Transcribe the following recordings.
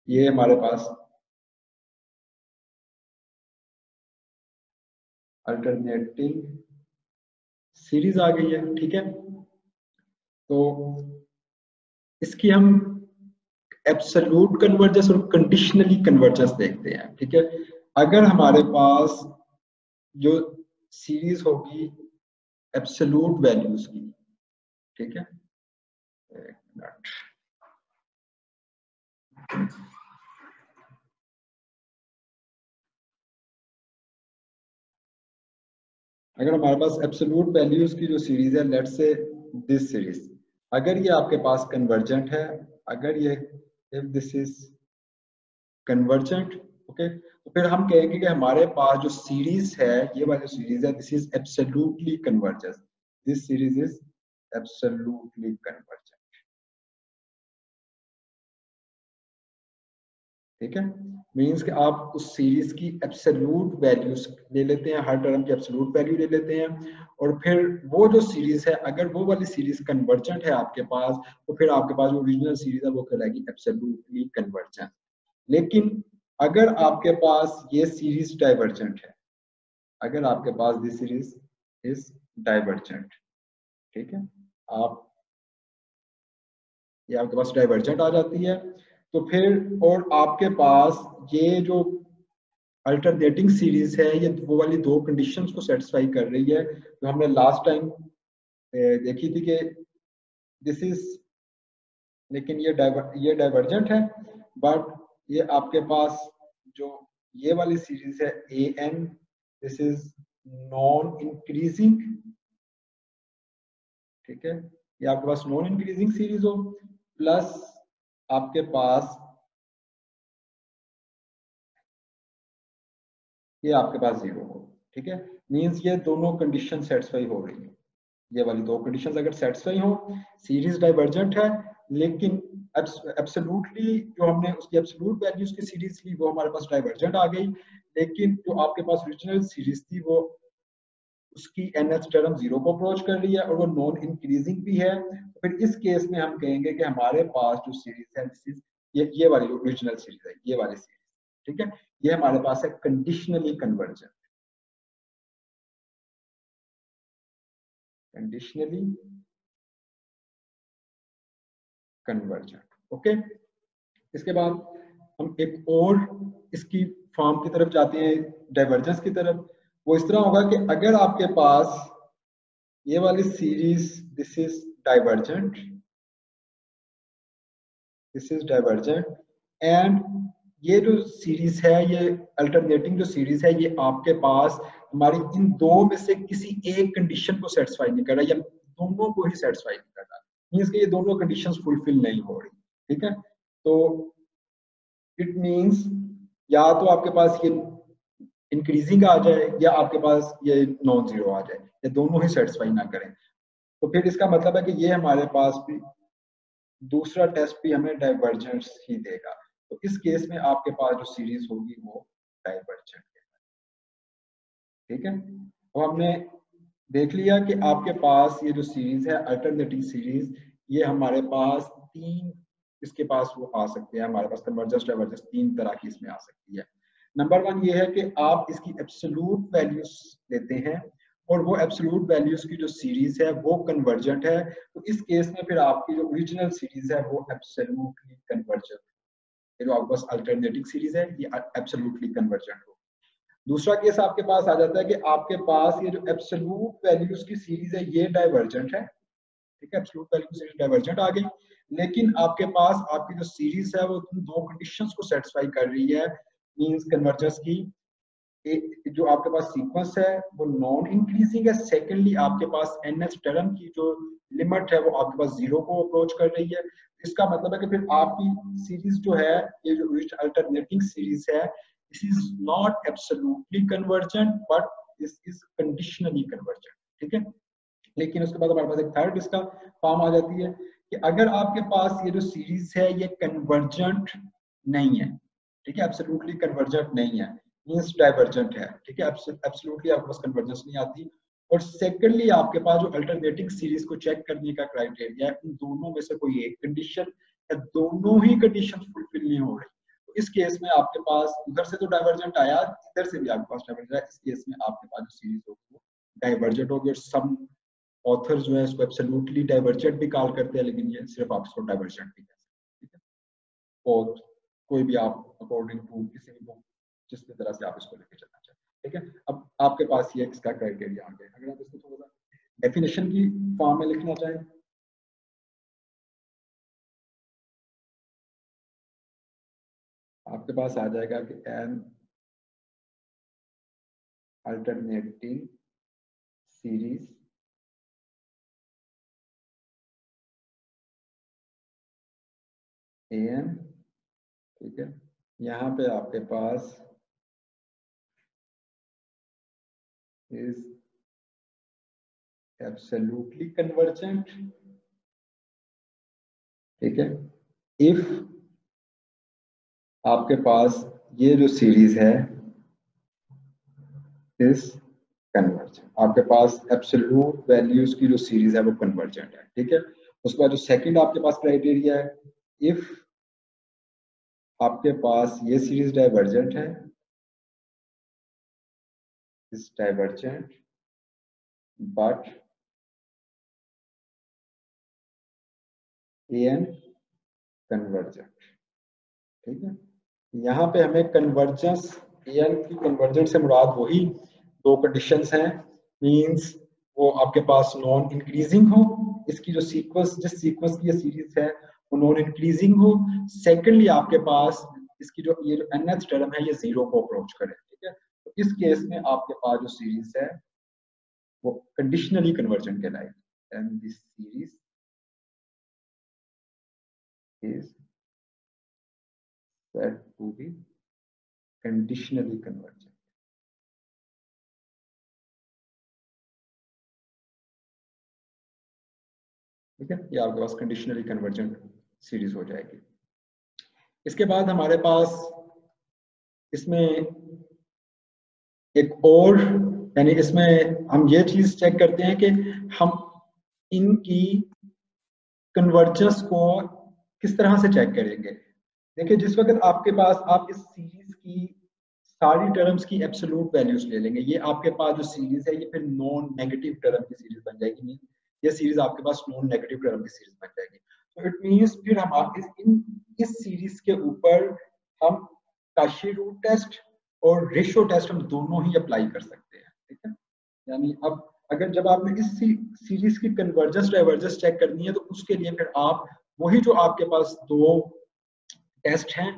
ये हमारे पास alternating series आ गई है। ठीक है, तो इसकी हम एब्सोल्यूट कन्वर्जेंस और कंडीशनली कन्वर्जेंस देखते हैं। ठीक है, अगर हमारे पास जो सीरीज होगी एब्सोल्यूट वैल्यूज की, ठीक है, एक मिनट, अगर हमारे पास एब्सोल्यूट वैल्यूज की जो सीरीज है, लेट्स से दिस सीरीज, अगर ये आपके पास कन्वर्जेंट है, अगर ये if this is convergent, okay, तो फिर हम कहेंगे कि हमारे पास जो सीरीज है, ये वाली सीरीज है, this is absolutely convergent, this series is absolutely convergent. ठीक है, मीन्स कि आप उस सीरीज की एब्सोल्यूट वैल्यूज ले लेते हैं, हर टर्म की एब्सोल्यूट वैल्यू ले लेते हैं, और फिर वो जो सीरीज है, अगर वो वाली सीरीज कन्वर्जेंट है आपके पास, तो फिर आपके पास जो ओरिजिनल सीरीज है वो कहलाएगी एब्सोल्युटली कन्वर्जेंट। लेकिन अगर आपके पास ये सीरीज डाइवर्जेंट है, अगर आपके पास दिस सीरीज इज डाइवर्जेंट, ठीक है, आप ये आपके पास डाइवर्जेंट आ जाती है, तो फिर और आपके पास ये जो अल्टरनेटिंग सीरीज है, ये वो वाली दो कंडीशंस को सेटिस्फाई कर रही है जो हमने लास्ट टाइम देखी थी कि दिस इज, लेकिन ये डाइवर्जेंट है, बट ये आपके पास जो ये वाली सीरीज है a n, this is non increasing. ठीक है, ये आपके पास नॉन इंक्रीजिंग सीरीज हो, प्लस आपके पास ये आपके पास जीरो हो। ठीक है, मींस ये दोनों कंडीशन सेटिस्फाई हो रही है, ये वाली दो कंडीशंस अगर सेटिस्फाई हो, सीरीज डाइवर्जेंट है, लेकिन एब्सोल्युटली जो हमने उसकी एब्सोल्यूट वैल्यूज की सीरीज ली वो हमारे पास डाइवर्जेंट आ गई, लेकिन जो आपके पास ओरिजिनल सीरीज थी वो उसकी एनएच टर्म जीरो को अप्रोच कर रही है और वो नॉन इंक्रीजिंग भी है, तो फिर इस केस में हम कहेंगे कि हमारे पास जो सीरीज है दिस इज ये वाली ओरिजिनल सीरीज है, ये वाली सीरीज, ठीक है, ये हमारे पास है conditionally convergent, conditionally convergent. Okay, इसके बाद हम एक और इसकी फॉर्म की तरफ जाते हैं, डाइवर्जेंस की तरफ। वो इस तरह होगा कि अगर आपके पास ये वाली series this is divergent, this is divergent, and ये जो सीरीज है, ये अल्टरनेटिंग जो सीरीज है, ये आपके पास हमारी इन दो में से किसी एक कंडीशन को सेटिस्फाई नहीं कर रहा, या दोनों को ही सेटिस्फाई नहीं कर रहा, मींस कि ये दोनों कंडीशंस फुलफिल नहीं हो रही। ठीक है, तो इट मींस या तो आपके पास ये इंक्रीजिंग आ जाए या आपके पास ये नॉन जीरो आ जाए, ये दोनों ही सेटिस्फाई ना करें, तो फिर इसका मतलब है कि ये हमारे पास भी दूसरा टेस्ट भी हमें डाइवर्जेंस ही देगा, तो इस केस में आपके पास जो सीरीज होगी वो डाइवर्जेंट है। ठीक है, तो हमने देख लिया कि आपके पास ये जो सीरीज है अल्टरनेटिंग सीरीज, ये हमारे पास तीन, इसके पास वो आ सकते हैं, हमारे पास कन्वर्जेंस डाइवर्जेंस तीन तरह की इसमें आ सकती है। नंबर वन ये है कि आप इसकी एब्सोल्यूट वैल्यूज लेते हैं और वो एब्सोल्यूट वैल्यूज की जो सीरीज है वो कन्वर्जेंट है, तो इस केस में फिर आपकी जो ओरिजिनल सीरीज है वो एब्सोल्युटली कन्वर्जेंट, ये जो आपके पास अल्टरनेटिंग सीरीज है ये एब्सोल्युटली कन्वर्जेंट हो। दूसरा केस आपके पास आ जाता है कि आपके पास ये जो एब्सोल्यूट वैल्यूज की सीरीज है ये डाइवर्जेंट है, ठीक है, एब्सोल्यूट वैल्यू की सीरीज डाइवर्जेंट आ गई, लेकिन आपके पास आपकी जो सीरीज है वो दो कंडीशंस को सेटिस्फाई कर रही है, मींस कन्वर्जेंस की, जो आपके पास सीक्वेंस है वो नॉन इंक्रीजिंग है, सेकेंडली आपके पास एनएच टर्म की जो लिमिट है वो आपके पास जीरो को अप्रोच कर रही है। इसका मतलब है कि फिर आपकी सीरीज जो है, ये जो अल्टरनेटिंग सीरीज है, this is not absolutely convergent but this is conditionally convergent. ठीक है, लेकिन उसके बाद हमारे पास एक थर्ड इसका फॉर्म आ जाती है कि अगर आपके पास ये जो सीरीज है ये कन्वर्जेंट नहीं है, ठीक है, एब्सोल्युटली कन्वर्जेंट नहीं है, मींस डाइवर्जेंट है, ठीक है, एब्सोल्युटली आपके पास कन्वर्जेंस नहीं आती, और सेकेंडली आपके पास जो अल्टरनेटिंग सीरीज को चेक करने का क्राइटेरिया है, उन दोनों में से कोई एक कंडीशन या दोनों ही कंडीशन फुलफिल नहीं हो रही, इस केस में आपके पास उधर से तो डाइवर्जेंट आया, इधर से भी आपके पास डाइवर्जेंट आया, इस केस में आपके पास जो सीरीज होगी वो डाइवर्जेंट होगी। और सम ऑथर जो है इसको एब्सोल्युटली डाइवर्जेंट भी कॉल करते हैं, लेकिन ये सिर्फ आप इसको डाइवर्जेंट भी कह सकते हैं, ठीक है। और कोई भी आप अकॉर्डिंग टू किसी भी बुक जिस भी तरह से आप इसको लेके चलना चाहें, ठीक है। अब आपके पास ये इसका क्राइटेरिया आ गया। अगर आप इसको थोड़ा सा डेफिनेशन की फॉर्म में लिखना चाहें, आपके पास आ जाएगा कि एन अल्टरनेटिंग सीरीज एन, ठीक है। यहाँ पे आपके पास इज एब्सोल्युटली कन्वर्जेंट, ठीक है। इफ आपके पास ये जो सीरीज है इज कन्वर्जेंट, आपके पास एब्सोल्यूट वैल्यूज की जो सीरीज है वो कन्वर्जेंट है, ठीक है। उसके बाद जो सेकंड आपके पास क्राइटेरिया है, इफ आपके पास ये सीरीज डाइवर्जेंट है, is divergent but an convergent, ठीक है। यहाँ पे हमें कन्वर्जेंस, एन की कन्वर्जेंस से मुराद वही दो कंडीशंस हैं, मींस वो आपके पास नॉन इंक्रीजिंग हो, इसकी जो सीक्वेंस, जिस सीक्वेंस की ये सीरीज है वो नॉन इंक्रीजिंग हो। सेकेंडली आपके पास इसकी जो ये जो nth टर्म है ये जीरो को अप्रोच करे, ठीक है। तो इस केस में आपके पास जो सीरीज है वो कंडीशनली कन्वर्जेंट कहलाएगी, and this series is said to be conditionally convergent, ठीक है। ये आपके पास कंडीशनली कन्वर्जेंट सीरीज हो जाएगी। इसके बाद हमारे पास इसमें एक और, यानी इसमें हम ये चीज चेक करते हैं कि हम इनकी कन्वर्जेंस को किस तरह से चेक करेंगे। देखिए, जिस वक्त आपके पास आप इस सीरीज की सारी टर्म्स की एब्सोल्यूट वैल्यूज ले लेंगे, ये आपके पास जो सीरीज है ये फिर नॉन नेगेटिव टर्म की सीरीज बन जाएगी, ये सीरीज आपके पास नॉन नेगेटिव टर्म की सीरीज बन जाएगी। तो इट मींस फिर हम इस सीरीज के ऊपर हम काशी रूट टेस्ट और रेशियो टेस्ट हम दोनों ही अप्लाई कर सकते हैं, ठीक है। यानी अब अगर जब आपने इस सीरीज की कन्वर्जेंस डाइवर्जेंस चेक करनी है तो उसके लिए फिर आप वही जो आपके पास दो टेस्ट हैं,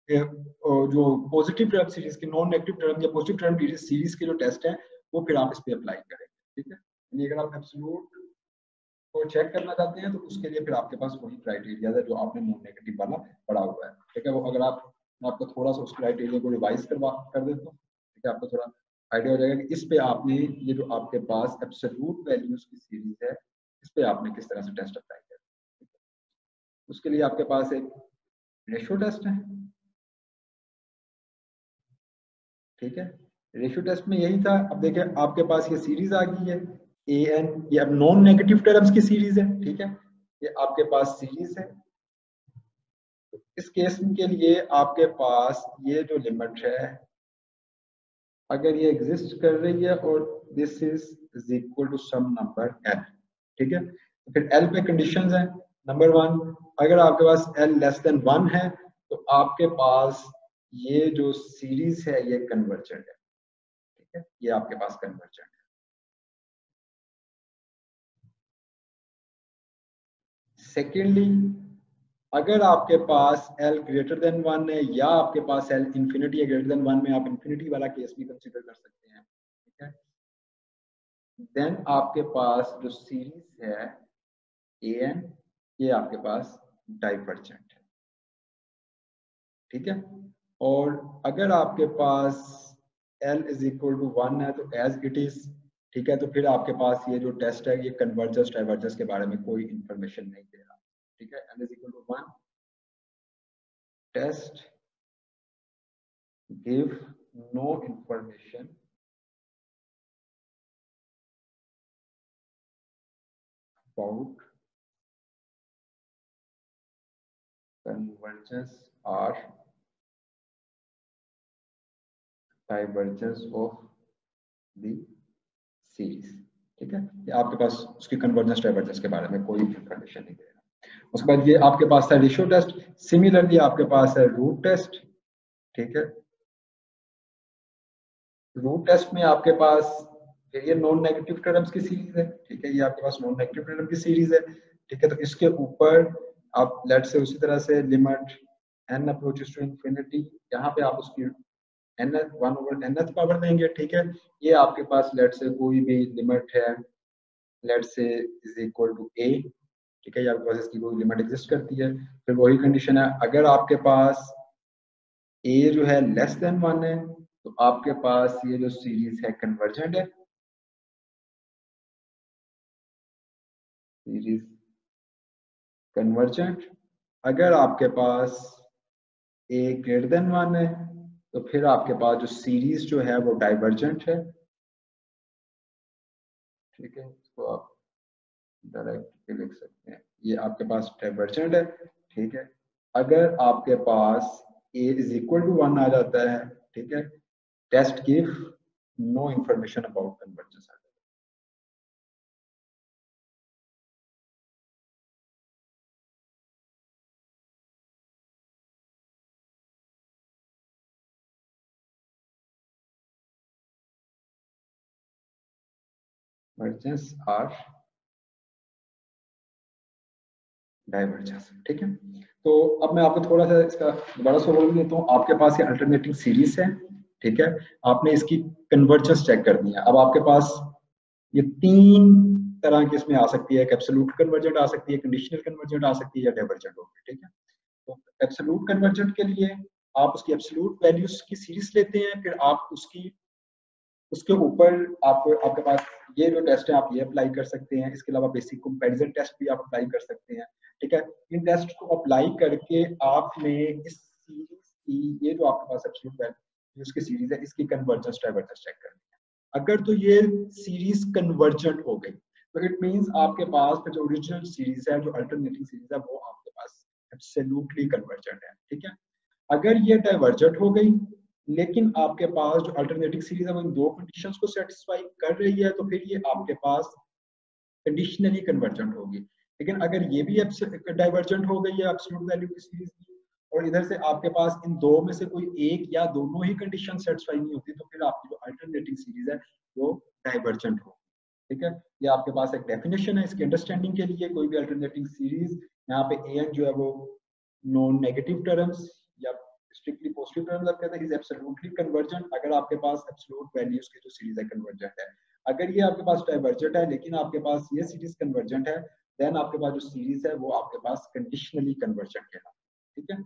जो पॉजिटिव टर्म सीरीज के, नॉन नेगेटिव टर्म या पॉजिटिव टर्म सीरीज के जो टेस्ट हैं वो फिर आप इस पे अप्लाई करेंगे, ठीक है। यानी अगर आप एब्सोल्यूट को चेक करना चाहते हैं तो उसके लिए फिर आपके पास वही क्राइटेरिया है जो आपने नॉन नेगेटिव वाला पढ़ा हुआ है, ठीक है। वो अगर आप, मैं आपको थोड़ा सा उस क्राइटेरिया को रिवाइज कर देता हूँ, ठीक है। आपको थोड़ा आइडिया हो जाएगा कि इस पे आपने ये जो आपके पास एब्सोल्यूट वैल्यूज की सीरीज है इस पे आपने किस तरह से टेस्ट अप्लाई किया। उसके लिए आपके पास एक रेशियो टेस्ट है, ठीक है। रेशियो टेस्ट में यही था। अब देखिए आपके पास ये सीरीज आ गई है ए एन, ये अब नॉन नेगेटिव टर्म्स की सीरीज है, ठीक है। ये आपके पास सीरीज है। इस केस के लिए आपके पास ये जो लिमिट है अगर ये एग्जिस्ट कर रही है और this is equal to some number L, ठीक है। तो फिर एल पे कंडीशंस हैं। नंबर वन, अगर आपके पास एल लेस देन वन है तो आपके पास ये जो सीरीज है ये कन्वर्जेंट है, ठीक है। ये आपके पास कन्वर्जेंट है। सेकेंडली, अगर आपके पास एल ग्रेटर देन वन है या आपके पास एल इंफिनिटी है ग्रेटर देन वन में, आप इंफिनिटी वाला केस भी कंसीडर कर सकते हैं, ठीक है। देन आपके पास जो सीरीज है ए एन, ये आपके पास डाइवर्जेंट है, ठीक है। और अगर आपके पास L is equal to one है तो एज इट इज, ठीक है। तो फिर आपके पास ये जो टेस्ट है ये कन्वर्जेंस डाइवर्जेंस के बारे में कोई इंफॉर्मेशन नहीं दे रहा, ठीक है। L is equal to one, test give no information about convergence or divergence of the series. ठीक है, ये आपके पास उसकी कन्वर्जेंस डाइवर्जेंस के बारे में कोई इंफॉर्मेशन नहीं दे रहा। उसके बाद ये आपके पास है रेशियो टेस्ट, सिमिलरली आपके पास है रूट टेस्ट। ठीक है, रूट टेस्ट में आपके पास ये नॉन नेगेटिव टर्म्स की सीरीज है। ठीक है, ये आपके पास नॉन नेगेटिव टर्म की सीरीज है। ठीक है, तो इसके ऊपर आप लेट से उसी तरह से limit n approaches to infinity, यहाँ पे आप उसकी n 1/n पावर देंगे। ठीक है, ये आपके पास लेट से कोई भी लिमिट है, लेट से इज इक्वल टू a। ठीक है, ये आपके पास इसकी कोई लिमिट एग्जिस्ट करती है। फिर वही कंडीशन है, अगर आपके पास a जो है लेस देन 1 है तो आपके पास ये जो सीरीज है कन्वर्जेंट है। Series convergent. अगर आपके पास a ग्रेटर देन 1 है तो फिर आपके पास जो सीरीज जो है वो डाइवर्जेंट है। ठीक है, इसको आप डायरेक्ट लिख सकते हैं, ये आपके पास डाइवर्जेंट है। ठीक है, अगर आपके पास a इज इक्वल टू 1 आ जाता है, ठीक है, test give no information about convergence. Convergence or divergence. ठीक है, तो अब मैं आपको थोड़ा सा इसका दोबारा से बोल देता हूँ। आपके पास ये अल्टरनेटिंग सीरीज है। ठीक है, आपने इसकी कन्वर्जेंस चेक कर दिया। अब आपके पास ये तीन तरह की इसमें आ सकती है, एक एब्सोल्यूट कन्वर्जेंट आ सकती है, कंडीशनल कन्वर्जेंट आ सकती है, या डाइवर्जेंट होगी। ठीक है, तो एब्सोल्यूट कन्वर्जेंट के लिए आप उसकी एब्सोल्यूट वैल्यूज की सीरीज लेते हैं, फिर आप उसकी उसके ऊपर आपको आपके पास ये जो टेस्ट है आप ये अप्लाई कर सकते हैं। इसके अलावा बेसिक कंपैरिजन टेस्ट भी आप अप्लाई कर सकते हैं। ठीक है, इन टेस्ट को अप्लाई करके आपने इस सीरीज की ये जो आपके पास एब्सोल्यूट वैल्यू उसकी सीरीज है इसकी कन्वर्जेंस डाइवर्जेंस चेक करनी है। अगर तो ये सीरीज कन्वर्जेंट हो गई तो इट मींस आपके पास जो ओरिजिनल सीरीज है, जो अल्टरनेटिंग सीरीज है, वो आपके पास एब्सोल्युटली कन्वर्जेंट है। ठीक है, अगर ये डाइवर्जेंट हो गई लेकिन आपके पास जो अल्टरनेटिव सीरीज है वो इन दो कंडीशंस को सेटिस्फाई कर रही है तो फिर ये आपके पास कंडीशनली कन्वर्जेंट होगी। लेकिन अगर ये भी डाइवर्जेंट हो गई है एब्सोल्यूट वैल्यू की सीरीज की, और इधर से आपके पास इन दो में से कोई एक या दोनों ही कंडीशन सेटिस्फाई नहीं होती, तो फिर आपकी जो अल्टरनेटिव सीरीज है वो डाइवर्जेंट होगी। ठीक है, ये आपके पास एक डेफिनेशन है इसकी अंडरस्टैंडिंग के लिए। कोई भी अल्टरनेटिव सीरीज, यहाँ पे an जो है वो नॉन नेगेटिव टर्म्स या स्ट्रिक्टली पॉजिटिव टर्म्स आप कहते हैं, इज एब्सोल्युटली कन्वर्जेंट अगर आपके पास एब्सोल्यूट वैल्यूज की जो सीरीज है कन्वर्जेंट है। अगर ये आपके पास डाइवर्जेंट है लेकिन आपके पास ये सीरीज कन्वर्जेंट है, देन आपके पास जो सीरीज है वो आपके पास कंडीशनली कन्वर्जेंट है। ठीक है,